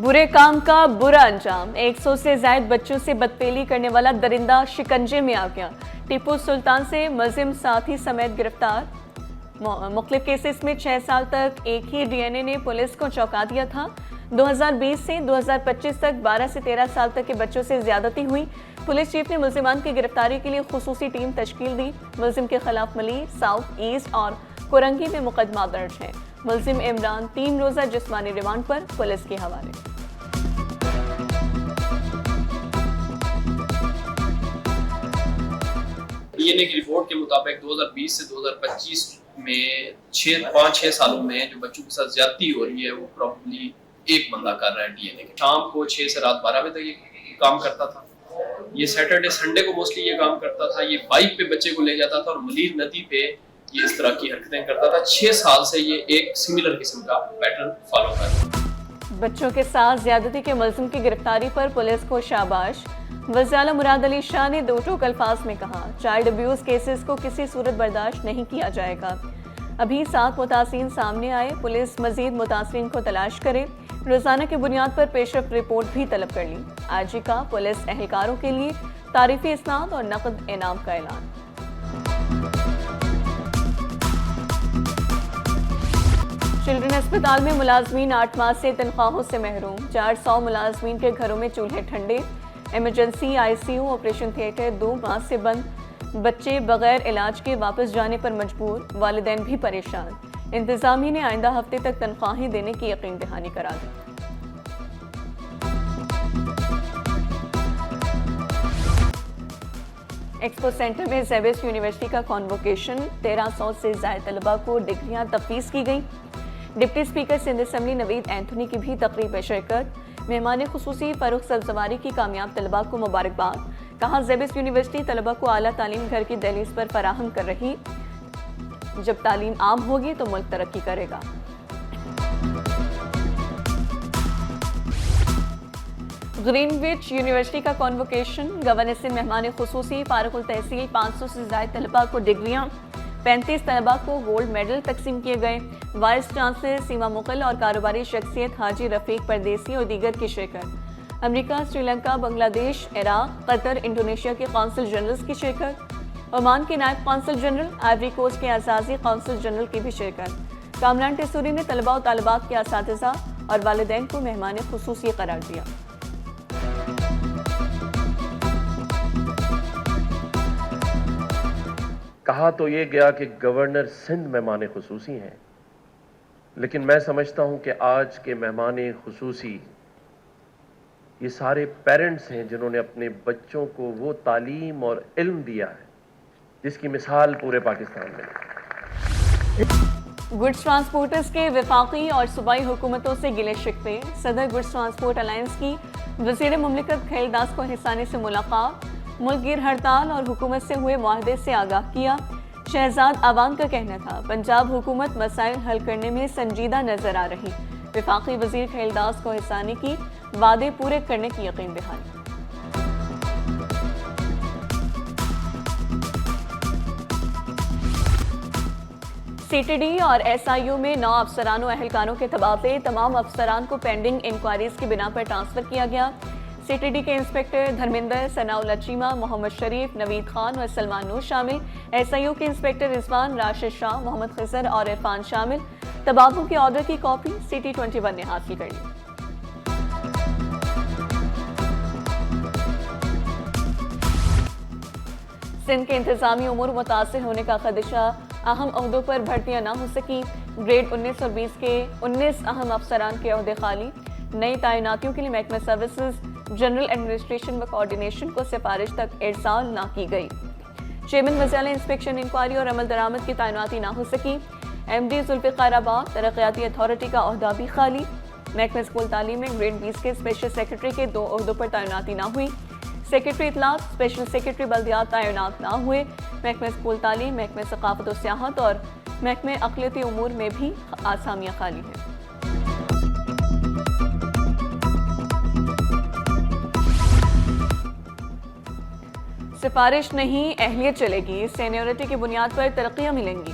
बुरे काम का बुरा अंजाम। 100 से ज्यादा बच्चों से बदफेली करने वाला दरिंदा शिकंजे में आ गया। टीपू सुल्तान से मुलजिम साथी समेत गिरफ्तार। मुख्तलिफ केसेस में 6 साल तक एक ही डीएनए ने पुलिस को चौंका दिया था। 2020 से 2025 तक 12 से 13 साल तक के बच्चों से ज्यादती हुई। पुलिस चीफ ने मुलजिमान की गिरफ्तारी के लिए खुसूसी टीम तश्कील दी। मुलजिम के खिलाफ मली, साउथ ईस्ट और कोरंगी में मुकदमा दर्ज है। मुलजिम इमरान 3 रोजा जिस्मानी रिमांड पर पुलिस के हवाले। डीएनए की रिपोर्ट के मुताबिक 2020 से 2025 में 5-6 सालों में जो बच्चों के साथ ज्यादती हो रही है वो प्रॉब्ली एक बंदा कर रहा है डीएनए के। शाम को 6 से रात 12 बजे तक ये काम करता था। ये सैटरडे संडे को मोस्टली ये काम करता था। ये बाइक पे बच्चे को ले जाता था और मलीर नदी पे ये इस तरह की हरकतें करता था। 6 साल से ये एक सिमिलर किस्म का पैटर्न फॉलो कर रहा है। बच्चों के साथ ज्यादती के मुलजिम की गिरफ्तारी पर पुलिस को शाबाश। वज़ीर मुराद अली शाह ने दो टूक अल्फाज में कहा, चाइल्ड अब्यूज केसेस को किसी सूरत बर्दाश्त नहीं किया जाएगा। अभी 7 मुतासिरीन सामने आए, पुलिस मजीद मुतासिरीन को तलाश करे। रोजाना की बुनियाद पर पेशरफ्त रिपोर्ट भी तलब कर ली। आजी का पुलिस एहलकारों के लिए तारीफी इसनाद और नकद इनाम का ऐलान। चिल्ड्रन अस्पताल में मुलाजमीन 8 माह से तनख्वाहों से महरूम। 400 मुलाजमीन के घरों में चूल्हे ठंडे। इमरजेंसी आईसीयू ऑपरेशन थिएटर 2 माह से बंद। बच्चे बगैर इलाज के वापस जाने पर मजबूर। वालिदैन भी परेशान। इंतजामिया ने आइंदा हफ्ते तक तनख्वाहें देने की यकीन दहानी करा दी। एक्सपो सेंटर में ज़ेबिस यूनिवर्सिटी का कॉन्वोकेशन। 1300 से ज्यादा तलबा को डिग्रियां तफवीज़ की गई। Deputy speaker Sindh assembly Naveed Anthony की भी तकरीब में शिरकत। मेहमान खुसूसी फरूख सब्जवारी की कामयाब तलबा को मुबारकबाद। कहा, ज़ेबिस यूनिवर्सिटी तलबा को आला तालीम घर की दहलीज पर फराहम कर रही। जब तालीम आम होगी तो मुल्क तरक्की करेगा। ग्रीनविच यूनिवर्सिटी का कॉन्वोकेशन। गवर्नर से मेहमान खुसूसी फारुकुल तहसील 500 से ज्यादा तलबा को डिग्रियां। 35 तलबा को गोल्ड मेडल तकसीम किए गए। वाइस चांसलर सीमा मुगल और कारोबारी शख्सियत हाजी रफीक परदेसी और दीगर की शिरकत। America, Sri Lanka, Bangladesh, Iraq, Qatar, Indonesia के कौंसल जनरल्स की शिरकत। ओमान के नायब कौंसल जनरल, आइवरी कोस्ट के आज़ाजी कौंसल जनरल की भी शिरकत। कामरान टेसूरी ने तलबा और तालिबात के असातिज़ा और वालिदैन को मेहमान खुसूसी करार दिया। कहा तो ये गया कि गवर्नर सिंध मेहमान खुसूसी हैं, लेकिन मैं समझता हूं कि आज के मेहमान खुसूसी ये सारे पेरेंट्स हैं जिन्होंने अपने बच्चों को वो तालीम और इल्म दिया है जिसकी मिसाल पूरे पाकिस्तान में। गुड्स ट्रांसपोर्टर्स के वफाकी और सूबाई हुकूमतों से गिले शिकवे। सदर गुड्स ट्रांसपोर्ट अलायंस की वज़ीर मुमलिकत खैलदास को हिसाने से मुलाकात। मुल्क गिर हड़ताल और हुकूमत से हुए मुआहदे से आगाह किया। शहजाद आवाम का कहना था, पंजाब हुकूमत मसाइल हल करने में संजीदा नजर आ रही। वफाकी वज़ीर खैलदास को हिसाने की वादे पूरे करने की यकीन दहानी। सीटीडी और एसआईयू में 9 अफसरान व अहलकारों के तबादले। तमाम अफसरान को पेंडिंग इंक्वायरीज की बिना पर ट्रांसफर किया गया। सीटीडी के इंस्पेक्टर धर्मेंद्र, सनाउल्लाह चीमा, मोहम्मद शरीफ, नवीद खान और सलमान नूर शामिल। एसआईयू के इंस्पेक्टर रिजवान, राशिद शाह, मोहम्मद खिजर और इरफान शामिल। तबादलों के ऑर्डर की कॉपी सिटी 21 ने हासिल कर ली। सिंध के इंतजामी उमूर मुतासिर होने का खदशा। अहम ओहदों पर भर्तियां ना हो सकी। ग्रेड 19 और 20 के 19 अहम अफसरान के ओहदे खाली। नई तैनातियों के लिए महकमा सर्विसेज, जनरल एडमिनिस्ट्रेशन व कोऑर्डिनेशन को सिफारिश तक इरसाल ना की गई। चेयरमैन वज़ीर इंस्पेक्शन इंक्वायरी और अमल दरामद की तैनाती ना हो सकी। एमडी जुल्फ़िकार तरक्याती अथॉरिटी का ओहदा भी खाली। महकमा स्कूल तालीम में ग्रेड 20 के स्पेशल सेक्रेटरी के 2 ओहदों पर तैनाती ना हुई। सेक्रेटरी इतलात, स्पेशल सेक्रेटरी बल्दियात तैनात ना हुए। महकमा स्कूल तालीम, महकमा सकाफत और सियाहत और महकमा अक़लियती उमूर में भी आसामियाँ खाली हैं। सिफारिश नहीं, अहलियत चलेगी। सीनियरिटी की बुनियाद पर तरक्कियाँ मिलेंगी।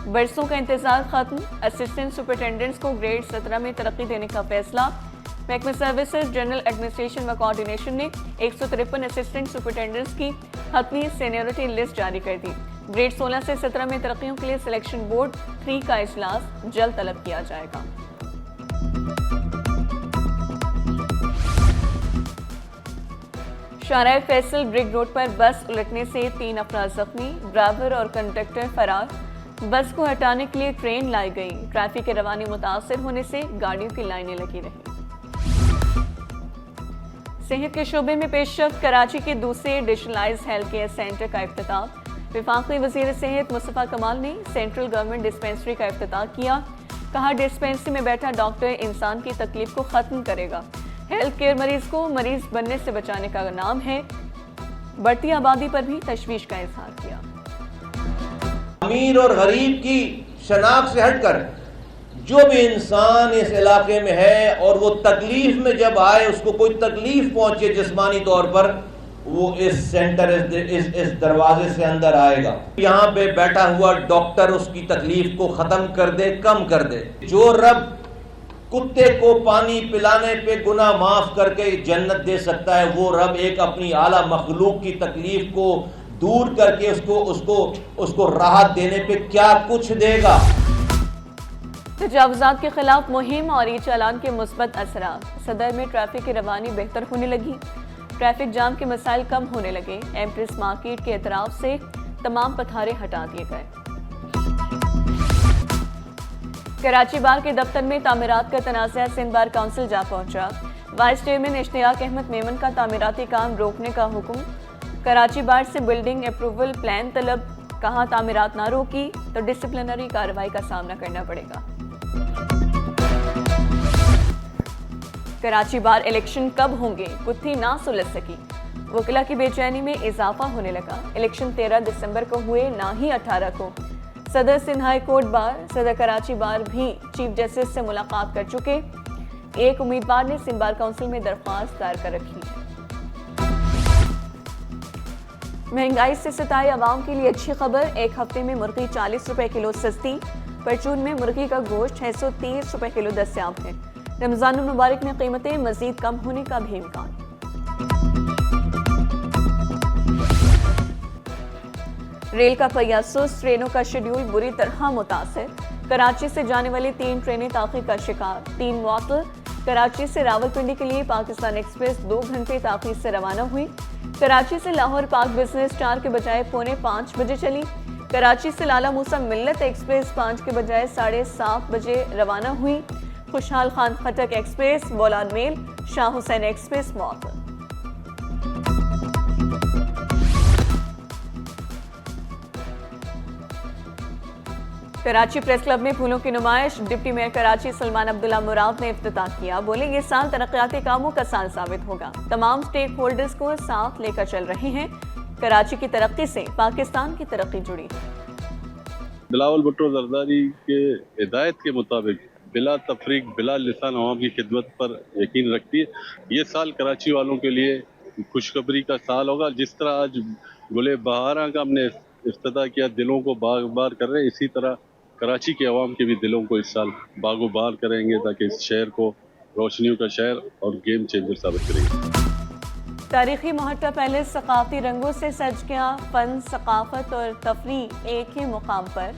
बरसों का इंतजार खत्म। असिस्टेंट सुपरिटेंडेंट्स को ग्रेड 17 में तरक्की देने का फैसला। महकमा सर्विसेज, जनरल एडमिनिस्ट्रेशन व कोऑर्डिनेशन ने 153 असिस्टेंट सुपरिटेंडेंट्स की हतमी सीनियरिटी लिस्ट जारी कर दी। ग्रेड 16 से 17 में तरक्कियों के लिए सिलेक्शन बोर्ड 3 का इजलास जल्द तलब किया जाएगा। शाहराह फैसल ब्रिग रोड पर बस उलटने से 3 अफराद जख्मी, ड्राइवर और कंडक्टर फरार। बस को हटाने के लिए ट्रेन लाई गई। ट्रैफिक के रवानी मुतासर होने से गाड़ियों की लाइनें लगी रही। सेहत के शोबे में पेशरफ्त, कराची के दूसरे डिजिटलाइज्ड हेल्थ केयर सेंटर का इफ्तिताह। वफाकी वज़ीर सेहत मुस्तफ़ा कमाल ने सेंट्रल गवर्नमेंट डिस्पेंसरी का इफ्तिताह किया। कहा, डिस्पेंसरी में बैठा डॉक्टर इंसान की तकलीफ को ख़त्म करेगा। हेल्थ केयर मरीज को मरीज बनने से बचाने का नाम है। बढ़ती आबादी पर भी तशवीश का इजहार किया। अमीर और गरीब की शनाख्त से हटकर जो भी इंसान इस इलाके में है और वो तकलीफ में जब आए, उसको कोई तकलीफ पहुंचे जिस्मानी तौर पर, वो इस सेंटर इस दरवाजे से अंदर आएगा। यहाँ पे बैठा हुआ डॉक्टर उसकी तकलीफ को खत्म कर दे, कम कर दे। जो रब कुत्ते को पानी पिलाने पे गुनाह माफ करके जन्नत दे सकता है, वो रब एक अपनी आला मखलूक की तकलीफ को दूर करके उसको राहत देने पे क्या कुछ देगा। तजावुज़ात के खिलाफ मुहिम और ई चालान के मुस्बत असरात। सदर में ट्रैफिक की रवानी बेहतर होने लगी। ट्रैफिक जाम के मसाइल कम होने लगे। एम्प्रेस मार्केट के एतराफ से तमाम पथारे हटा दिए गए। कराची बार के दफ्तर में तामीरात का तनाज़ा सिंध बार काउंसिल जा पहुंचा। वाइस चेयरमैन इश्तियाक अहमद मेमन का तामीराती काम रोकने का हुक्म। कराची बार से बिल्डिंग अप्रूवल प्लान तलब। कहा, तामीरात ना रोकी तो डिसिप्लिनरी कार्रवाई का सामना करना पड़ेगा। कराची बार इलेक्शन कब होंगे, गुत्थी ना सुलझ सकी। वकीला की बेचैनी में इजाफा होने लगा। इलेक्शन 13 दिसंबर को हुए, ना ही 18 को। सदर सिंध हाई कोर्ट बार, सदर कराची बार भी चीफ जस्टिस से मुलाकात कर चुके। एक उम्मीदवार ने सिंध बार काउंसिल में दरख्वास्त दायर कर रखी है। महंगाई से सताई आवाम के लिए अच्छी खबर। एक हफ्ते में मुर्गी 40 रुपए किलो सस्ती। परचून में मुर्गी का गोश्त 630 रुपए किलो दस्तयाब है। रमजान मुबारक में कीमतें मजीद कम होने का भी इम्कान। रेल का पहिया सुस्त, ट्रेनों का शेड्यूल बुरी तरह मुतासर। कराची से जाने वाली 3 ट्रेनें ताखीर का शिकार। 3 मुअत्तल। कराची से रावलपिंडी के लिए पाकिस्तान एक्सप्रेस 2 घंटे ताखीर से रवाना हुई। कराची से लाहौर पाक बिजनेस 4 के बजाय 4:45 बजे चली। कराची से लाला मूसा मिल्लत एक्सप्रेस 5 के बजाय 7:30 बजे रवाना हुई। Khushhal Khan Khattak express, Bolan mail, Shah Hussain express मुअत्तल। कराची प्रेस क्लब में फूलों की नुमाइश। डिप्टी मेयर कराची सलमान अब्दुल्ला मुराद ने इफ्तिताह किया। बोले, ये साल तरक्याती कामों का साल साबित होगा। तमाम स्टेक होल्डर्स को साथ लेकर चल रहे हैं। कराची की तरक्की से पाकिस्तान की तरक्की जुड़ी। बिलावल भुट्टो जरदारी के हिदायत के मुताबिक बिला तफरीक बिला लिसान अवाम की खिदमत पर यकीन रखती है। ये साल कराची वालों के लिए खुशखबरी का साल होगा। जिस तरह आज गुले बहारा का हमने इफ्तिताह किया, दिलों को बाग-बार कर रहे हैं, इसी तरह कराची के अवाम के भी दिलों को इस साल बागो बार करेंगे, ताकि इस शहर को रोशनियों का शहर और गेम चेंजर साबित करेंगे। तारीखी मोहट्टा पैलेस सकाफती रंगों से सज गया। फन, सकाफत और तफरीह एक ही मुकाम पर।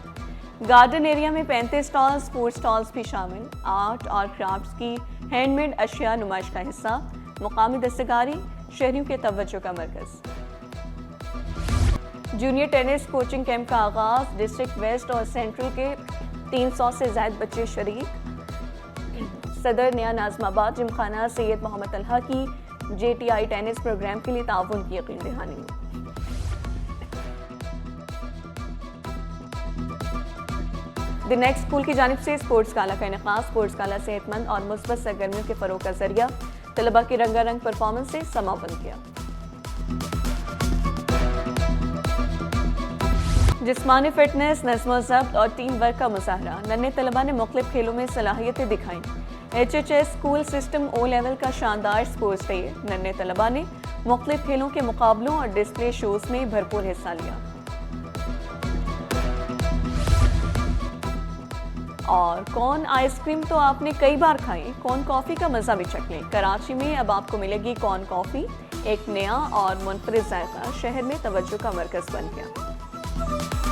गार्डन एरिया में 35 स्टॉल्स, फूड स्टॉल्स भी शामिल। आर्ट और क्राफ्ट्स की हैंडमेड अशिया नुमाइश का हिस्सा। मुकामी दस्तकारी शहरियों के तवज्जो का मरकज। जूनियर टेनिस कोचिंग कैंप का आगाज। डिस्ट्रिक्ट वेस्ट और सेंट्रल के 300 से ज्यादा बच्चे शरीक। सदर नया नाजमाबाद जिमखाना सैयद मोहम्मद तलहा की JTI टेनिस प्रोग्राम के लिए ताउन की यकीन दहानी। द नेक्स्ट स्कूल की जानिब से स्पोर्ट्स गाला का इनेकाद। स्पोर्ट्स गाला सेहतमंद और मुस्बत सरगर्मियों के फरोग का जरिया। तलबा की रंगारंग परफॉर्मेंस से समापन किया। जिस्मानी फिटनेस, नज़्म ज़ब्त और टीम वर्क का मुजाहरा। नन्हे तलबा ने मुख्तलिफ खेलों में सलाहियतें दिखाईं। HHS school system O level का शानदार स्पोर्ट्स डे। नन्हे तलबा ने मुख्तलिफ खेलों के मुकाबलों और डिस्प्ले शोज में भरपूर हिस्सा लिया। और कौन आइसक्रीम तो आपने कई बार खाई, कौन कॉफ़ी का मज़ा भी चख लें। कराची में अब आपको मिलेगी कौन कॉफ़ी, एक नया और मुनफरिद जायका शहर में तवज्जो का मरकज़ बन गया।